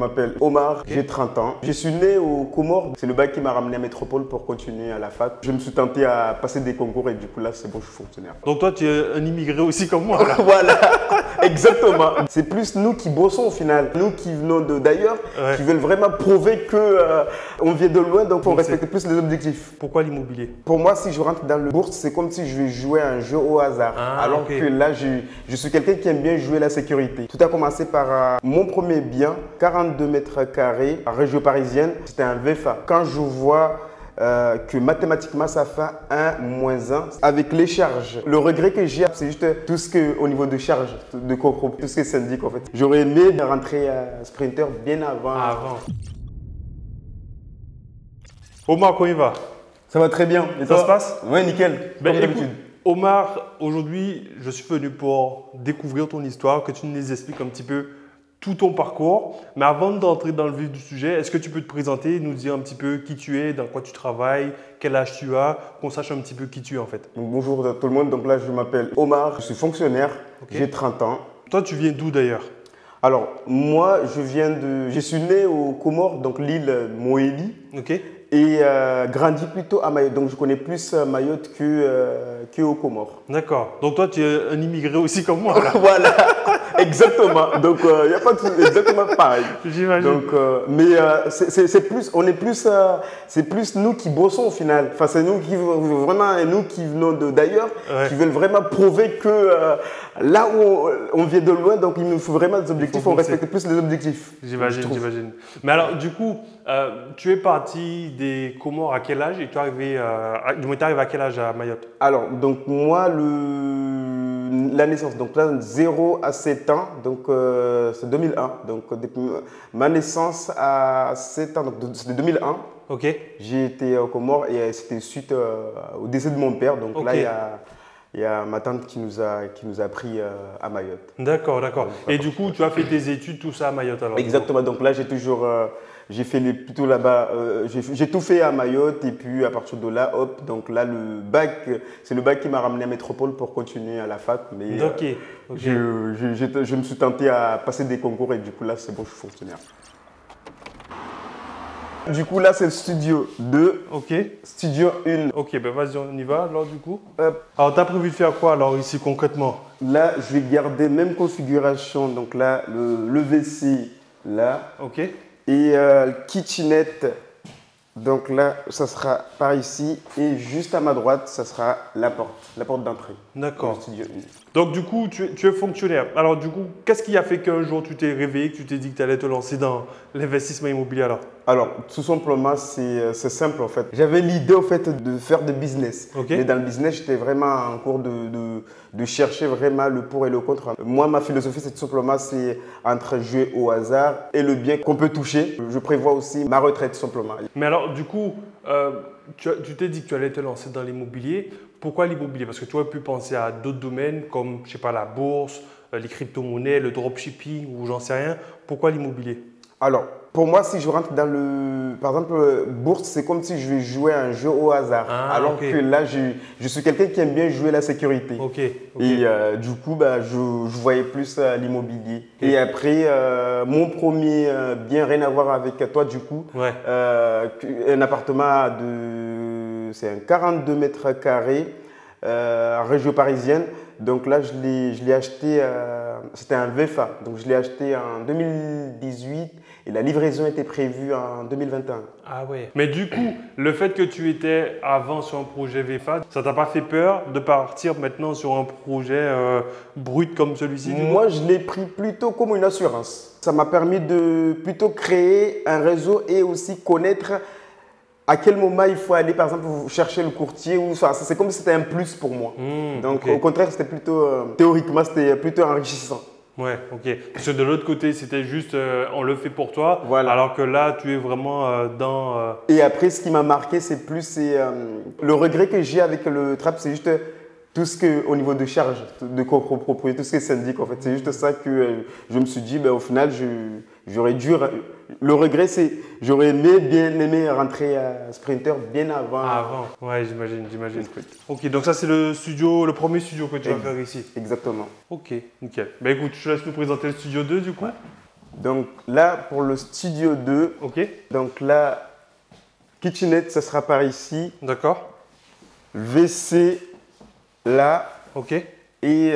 m'appelle Omar, j'ai 30 ans. Je suis né aux Comores. C'est le bac qui m'a ramené à Métropole pour continuer à la fac. Je me suis tenté à passer des concours et du coup là c'est bon, je suis fonctionnaire. Donc toi tu es un immigré aussi comme moi là. Voilà, exactement. C'est plus nous qui bossons au final, nous qui venons d'ailleurs, qui veulent vraiment prouver que on vient de loin, donc on respecte plus les objectifs. Pourquoi l'immobilier? Pour moi, si je rentre dans le bourse, c'est comme si je vais jouer à un jeu au hasard. Alors que là, je suis quelqu'un qui aime bien jouer la sécurité. Tout a commencé par mon premier bien, 42 mètres carrés, en région parisienne. C'était un VFA. Quand je vois que mathématiquement ça fait 1 moins 1 avec les charges. Le regret que j'ai, c'est juste tout ce que au niveau de charges, de tout ce que ça indique en fait. J'aurais aimé rentrer sprinter bien avant. Omar, comment il va? Ça va très bien. Et ça se passe? Ouais, nickel. Comme d'habitude. Omar, aujourd'hui, je suis venu pour découvrir ton histoire, que tu nous expliques un petit peu tout ton parcours. Mais avant d'entrer dans le vif du sujet, est-ce que tu peux te présenter, nous dire un petit peu qui tu es, dans quoi tu travailles, quel âge tu as, qu'on sache un petit peu qui tu es en fait. Bonjour à tout le monde, donc là je m'appelle Omar, je suis fonctionnaire, j'ai 30 ans. Toi tu viens d'où d'ailleurs? Alors moi je suis né aux Comores, donc l'île Mohéli. Et grandi plutôt à Mayotte, donc je connais plus Mayotte que aux Comores. D'accord, donc toi tu es un immigré aussi comme moi là. Voilà, exactement, donc il n'y a pas de exactement pareil. J'imagine. Donc, mais c'est plus nous qui bossons au final, enfin c'est nous qui vraiment, nous qui venons d'ailleurs, qui veulent vraiment prouver que là où on vient de loin, donc il nous faut vraiment des objectifs, on respecte plus les objectifs. J'imagine. Mais alors du coup, tu es parti des Comores à quel âge et tu es arrivé à quel âge à Mayotte? Alors, donc moi, la naissance, donc là, 0 à 7 ans, donc c'est 2001. Donc depuis ma naissance à 7 ans, donc c'était 2001. J'ai été aux Comores et c'était suite au décès de mon père. Donc là, il y a ma tante qui nous a pris à Mayotte. D'accord. Et du coup, tu as fait tes études, tout ça à Mayotte alors? Exactement. Donc là, j'ai fait plutôt là-bas, j'ai tout fait à Mayotte et puis à partir de là, hop, donc là le bac, c'est le bac qui m'a ramené à Métropole pour continuer à la fac. Mais je me suis tenté à passer des concours et du coup là c'est bon, je suis fonctionnaire. Du coup là c'est le studio 2, studio 1. Ok, ben vas-y on y va alors du coup. Alors tu as prévu de faire quoi alors ici concrètement? Là je vais garder même configuration, donc là le WC là. Et kitchenette, donc là, ça sera par ici et juste à ma droite, ça sera la porte d'entrée. D'accord. Donc du coup, tu es fonctionnaire. Alors du coup, qu'est-ce qui a fait qu'un jour tu t'es réveillé, que tu t'es dit que tu allais te lancer dans l'investissement immobilier alors? Alors, tout simplement, c'est simple en fait. J'avais l'idée en fait de faire de business. Mais dans le business, j'étais vraiment en cours de chercher vraiment le pour et le contre. Moi, ma philosophie, c'est tout simplement entre jouer au hasard et le bien qu'on peut toucher. Je prévois aussi ma retraite tout simplement. Mais alors, du coup, tu t'es dit que tu allais te lancer dans l'immobilier. Pourquoi l'immobilier? Parce que tu aurais pu penser à d'autres domaines comme, je sais pas, la bourse, les crypto-monnaies, le dropshipping ou j'en sais rien. Pourquoi l'immobilier? Alors, pour moi, si je rentre dans par exemple, bourse, c'est comme si je vais jouer à un jeu au hasard. Alors que là, je suis quelqu'un qui aime bien jouer la sécurité. Et du coup, je voyais plus l'immobilier. Et après, mon premier bien, rien à voir avec toi, du coup, un appartement c'est un 42 mètres carrés en région parisienne. Donc là, je l'ai acheté, c'était un VFA. Donc je l'ai acheté en 2018 et la livraison était prévue en 2021. Ah ouais. Mais du coup, le fait que tu étais avant sur un projet VFA, ça t'a pas fait peur de partir maintenant sur un projet brut comme celui-ci? Moi, je l'ai pris plutôt comme une assurance. Ça m'a permis de plutôt créer un réseau et aussi connaître à quel moment il faut aller, par exemple, chercher le courtier. C'est comme si c'était un plus pour moi. Donc, au contraire, c'était plutôt, théoriquement, c'était plutôt enrichissant. Ouais, Parce que de l'autre côté, c'était juste, on le fait pour toi. Voilà. Alors que là, tu es vraiment dans… Et après, ce qui m'a marqué, c'est le regret que j'ai avec le trap, c'est juste tout ce que, au niveau de charges, de copropriété, tout ce que ça indique en fait. C'est juste ça que je me suis dit, au final, j'aurais dû… Le regret, c'est j'aurais bien aimé rentrer à Sprinter bien avant. Ouais, j'imagine. Ok, donc ça c'est le premier studio que tu vas faire ici. Exactement. Ok, nickel. Écoute, je te laisse nous présenter le studio 2 du coup. Donc là, pour le studio 2, donc là, kitchenette, ça sera par ici. D'accord. WC, là. Ok. Et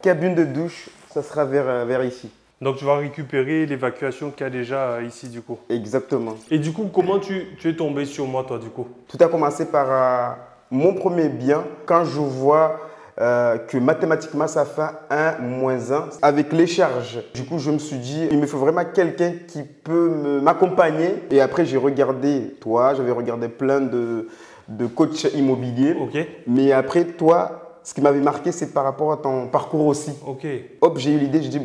cabine de douche, ça sera vers ici. Donc tu vas récupérer l'évacuation qu'il y a déjà ici du coup. Exactement. Et du coup, comment tu es tombé sur moi toi du coup? Tout a commencé par mon premier bien, quand je vois que mathématiquement ça fait 1 moins 1 avec les charges. Du coup, je me suis dit, il me faut vraiment quelqu'un qui peut m'accompagner. Et après, j'ai regardé toi, j'avais regardé plein de coachs immobiliers. Mais après, toi, ce qui m'avait marqué, c'est par rapport à ton parcours aussi. Hop, j'ai eu l'idée, je dis,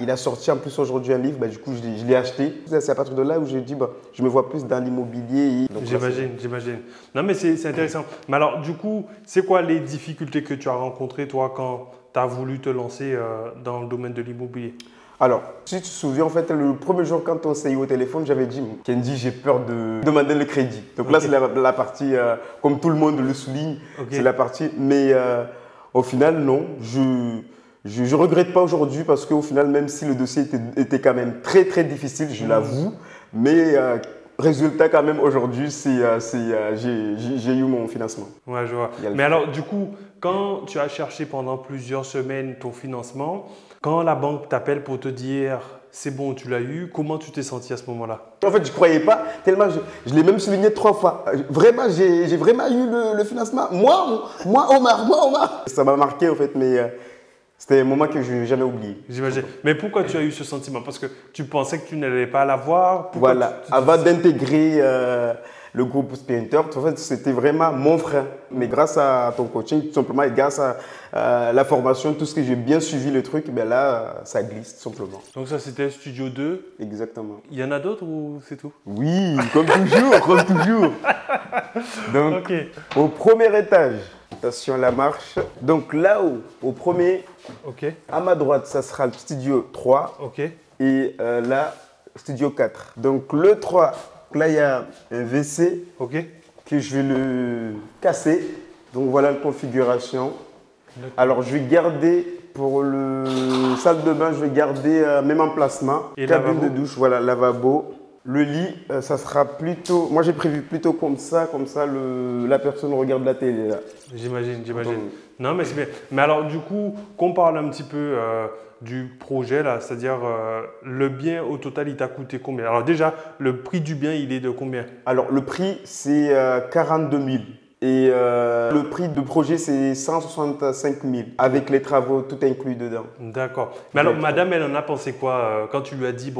il a sorti en plus aujourd'hui un livre, du coup, je l'ai acheté. C'est à partir de là où j'ai dit, je me vois plus dans l'immobilier. J'imagine. Non, mais c'est intéressant. Mais alors, du coup, c'est quoi les difficultés que tu as rencontrées, toi, quand tu as voulu te lancer dans le domaine de l'immobilier? Alors, si tu te souviens, en fait, le premier jour, quand on s'est eu au téléphone, j'avais dit, Kenji, j'ai peur de demander le crédit. Donc là, c'est la partie, comme tout le monde le souligne, c'est la partie. Mais au final, non. Je ne regrette pas aujourd'hui parce qu'au final, même si le dossier était quand même très, très difficile, je l'avoue, mais résultat, quand même, aujourd'hui, j'ai eu mon financement. Ouais, je vois. Mais alors, du coup, quand tu as cherché pendant plusieurs semaines ton financement, quand la banque t'appelle pour te dire c'est bon, tu l'as eu, comment tu t'es senti à ce moment-là? En fait, je ne croyais pas, tellement je l'ai même souligné 3 fois. Vraiment, j'ai vraiment eu le financement. Moi, Omar. Ça m'a marqué, en fait, mais c'était un moment que je n'ai jamais oublié. J'imagine. Mais pourquoi tu as eu ce sentiment? Parce que tu pensais que tu n'allais pas l'avoir? Voilà. Avant d'intégrer le groupe Sprinter, en fait, c'était vraiment mon frère. Mais grâce à ton coaching, tout simplement, et grâce à la formation, tout ce que j'ai bien suivi le truc, là, ça glisse tout simplement. Donc ça, c'était Studio 2. Exactement. Il y en a d'autres ou c'est tout? Oui, comme toujours. Donc, au premier étage, attention à la marche. Donc là-haut, au premier, à ma droite, ça sera le studio 3. Et là, studio 4. Donc le 3, là, il y a un WC que je vais le casser. Donc voilà la configuration. Alors, je vais garder pour le salle de bain, je vais garder même emplacement. Et cabine de douche, voilà, lavabo. Le lit, ça sera plutôt… Moi, j'ai prévu plutôt comme ça la personne regarde la télé. J'imagine. Non, mais c'est bien. Mais alors, du coup, qu'on parle un petit peu du projet, là, c'est-à-dire le bien au total, il t'a coûté combien? Alors déjà, le prix du bien, il est de combien? Alors, le prix, c'est 42 000. Et le prix du projet, c'est 165 000, avec les travaux, tout inclus dedans. D'accord. Mais alors, madame, elle en a pensé quoi quand tu lui as dit,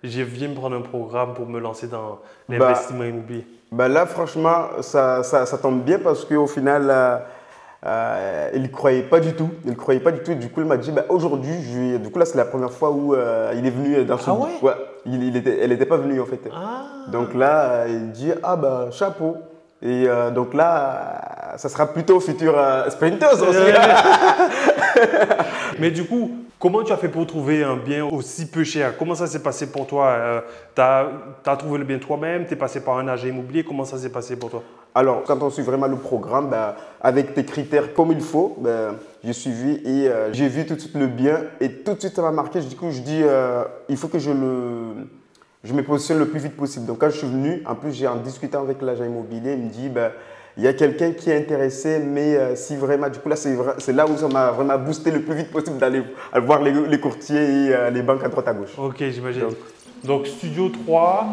je viens me prendre un programme pour me lancer dans l'investissement immobilier? Là, franchement, ça tombe bien parce qu'au final, il ne croyait pas du tout. Du coup, il m'a dit, aujourd'hui, du coup, là, c'est la première fois où il est venu dans ce… Ah ouais? Ouais, elle n'était pas venue en fait. Donc là, il dit, chapeau. Et donc là, ça sera plutôt futur Sprinters aussi. Mais du coup, comment tu as fait pour trouver un bien aussi peu cher? Comment ça s'est passé pour toi? Tu as trouvé le bien toi-même? Tu es passé par un agent immobilier? Comment ça s'est passé pour toi? Alors, quand on suit vraiment le programme, avec tes critères comme il faut, j'ai suivi et j'ai vu tout de suite le bien. Et tout de suite, ça m'a marqué. Du coup, je dis, il faut que je me positionne le plus vite possible. Donc, quand je suis venu, en plus, j'ai en discutant avec l'agent immobilier, il me dit, il y a quelqu'un qui est intéressé, mais si vraiment, du coup, là, c'est là où ça m'a vraiment boosté le plus vite possible d'aller voir les courtiers et les banques à droite à gauche. Ok, j'imagine. Donc, Studio 3,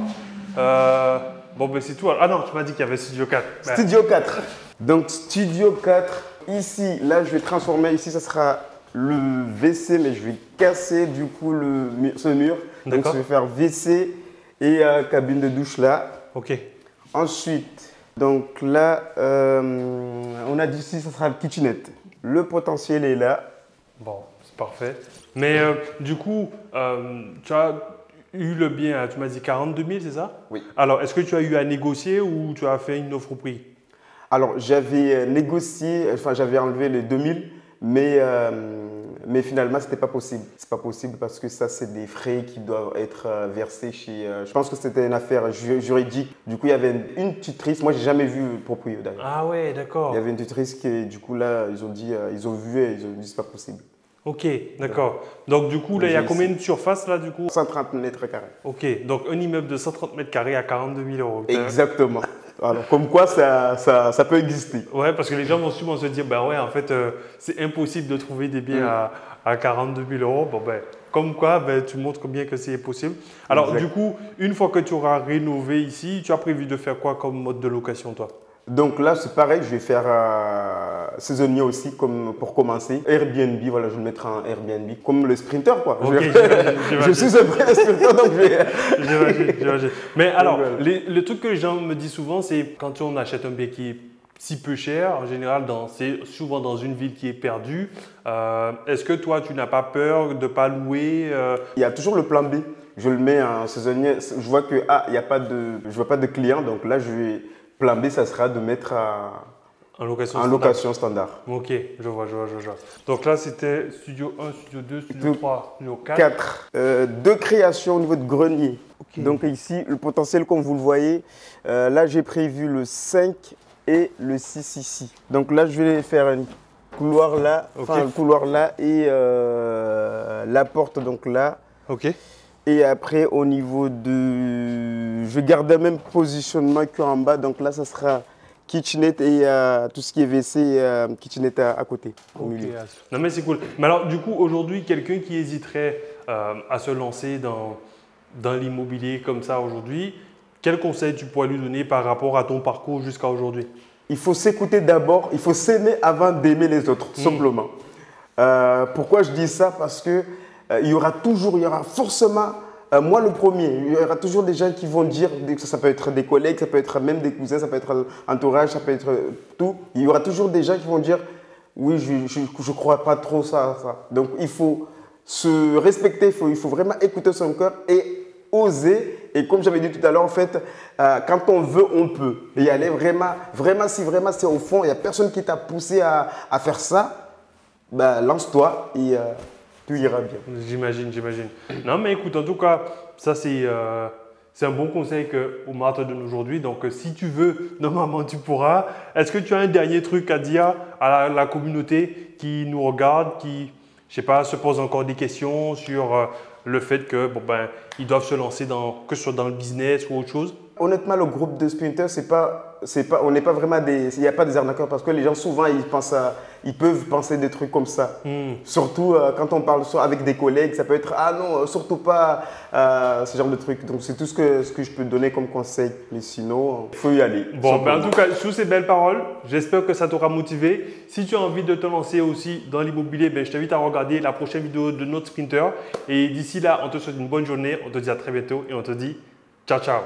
c'est tout. Ah non, tu m'as dit qu'il y avait Studio 4. Studio 4. Donc, Studio 4, ici, là, je vais transformer, ici, ça sera le WC, mais je vais casser, du coup, ce mur. Donc, je vais faire WC et cabine de douche là. Ensuite, donc là, on a dit ici, ça sera le kitchenette. Le potentiel est là. Bon, c'est parfait. Mais du coup, tu as eu le bien, tu m'as dit 42 000, c'est ça? Oui. Alors, est-ce que tu as eu à négocier ou tu as fait une offre au prix? Alors, j'avais négocié, j'avais enlevé les 2 000, mais finalement, ce n'était pas possible. Ce n'est pas possible parce que ça, c'est des frais qui doivent être versés chez… je pense que c'était une affaire juridique. Du coup, il y avait une tutrice. Moi, je n'ai jamais vu le propriétaire d'ailleurs. Ah ouais, d'accord. Il y avait une tutrice qui, du coup, là, ils ont vu et ils ont dit, ce n'est pas possible. Ok, d'accord. Donc du coup, là, il y a combien de surface là du coup? 130 mètres carrés. Ok, donc un immeuble de 130 mètres carrés à 42 000 euros. Exactement. Alors, comme quoi ça peut exister. Ouais, parce que les gens vont souvent se dire, bah ouais, en fait, c'est impossible de trouver des biens à 42 000 euros. Bon, ben, comme quoi, ben, tu montres bien que c'est possible. Alors, du coup, une fois que tu auras rénové ici, tu as prévu de faire quoi comme mode de location, toi? Donc là, c'est pareil, je vais faire saisonnier aussi, comme pour commencer. Airbnb, voilà, je vais le mettre en Airbnb, comme le sprinter, quoi. Okay, je suis un vrai sprinter, donc je vais… J'imagine. Mais alors, le truc que les gens me disent souvent, c'est quand on achète un bien qui est si peu cher, en général, c'est souvent dans une ville qui est perdue. Est-ce que toi, tu n'as pas peur de ne pas louer Il y a toujours le plan B. Je le mets en saisonnier. Je vois que il y a pas de, je vois pas de clients, donc là, je vais… Plan B, ça sera de mettre en location standard. Ok, je vois. Donc là, c'était studio 1, studio 2, studio 3, studio 4. 4. Deux créations au niveau de grenier. Okay. Donc ici, le potentiel, comme vous le voyez, là, j'ai prévu le 5 et le 6 ici. Donc là, je vais faire un couloir là, enfin un couloir là et la porte donc là. Ok. Et après, au niveau de… Je garde le même positionnement qu'en bas. Donc là, ça sera kitchenette et tout ce qui est WC, kitchenette à côté. Au milieu. Non mais c'est cool. Mais alors, du coup, aujourd'hui, quelqu'un qui hésiterait à se lancer dans l'immobilier comme ça aujourd'hui, quel conseil tu pourrais lui donner par rapport à ton parcours jusqu'à aujourd'hui? Il faut s'écouter d'abord. Il faut s'aimer avant d'aimer les autres, tout simplement. Pourquoi je dis ça? Parce que il y aura forcément, moi le premier, il y aura toujours des gens qui vont dire, ça peut être des collègues, ça peut être même des cousins, ça peut être entourage, ça peut être tout. Il y aura toujours des gens qui vont dire, oui, je ne crois pas trop ça. Donc il faut se respecter, il faut vraiment écouter son cœur et oser. Et comme j'avais dit tout à l'heure, en fait, quand on veut, on peut. Et y aller vraiment, si vraiment c'est au fond, il n'y a personne qui t'a poussé à faire ça, ben, lance-toi et… tout ira bien. J'imagine. Non, mais écoute, en tout cas, ça c'est un bon conseil que Omar te donne aujourd'hui. Donc, si tu veux, normalement, tu pourras. Est-ce que tu as un dernier truc à dire à la communauté qui nous regarde, qui, je sais pas, se pose encore des questions sur le fait que ils doivent se lancer que ce soit dans le business ou autre chose? Honnêtement, le groupe de sprinters, on n'est pas vraiment il n'y a pas des arnaqueurs parce que les gens souvent ils peuvent penser des trucs comme ça. Surtout quand on parle avec des collègues, ça peut être ah non, surtout pas ce genre de trucs. Donc c'est tout ce que je peux donner comme conseil. Mais sinon, il faut y aller. Bon, en tout cas, sous ces belles paroles, j'espère que ça t'aura motivé. Si tu as envie de te lancer aussi dans l'immobilier, je t'invite à regarder la prochaine vidéo de notre sprinter. Et d'ici là, on te souhaite une bonne journée. On te dit à très bientôt et on te dit ciao, ciao.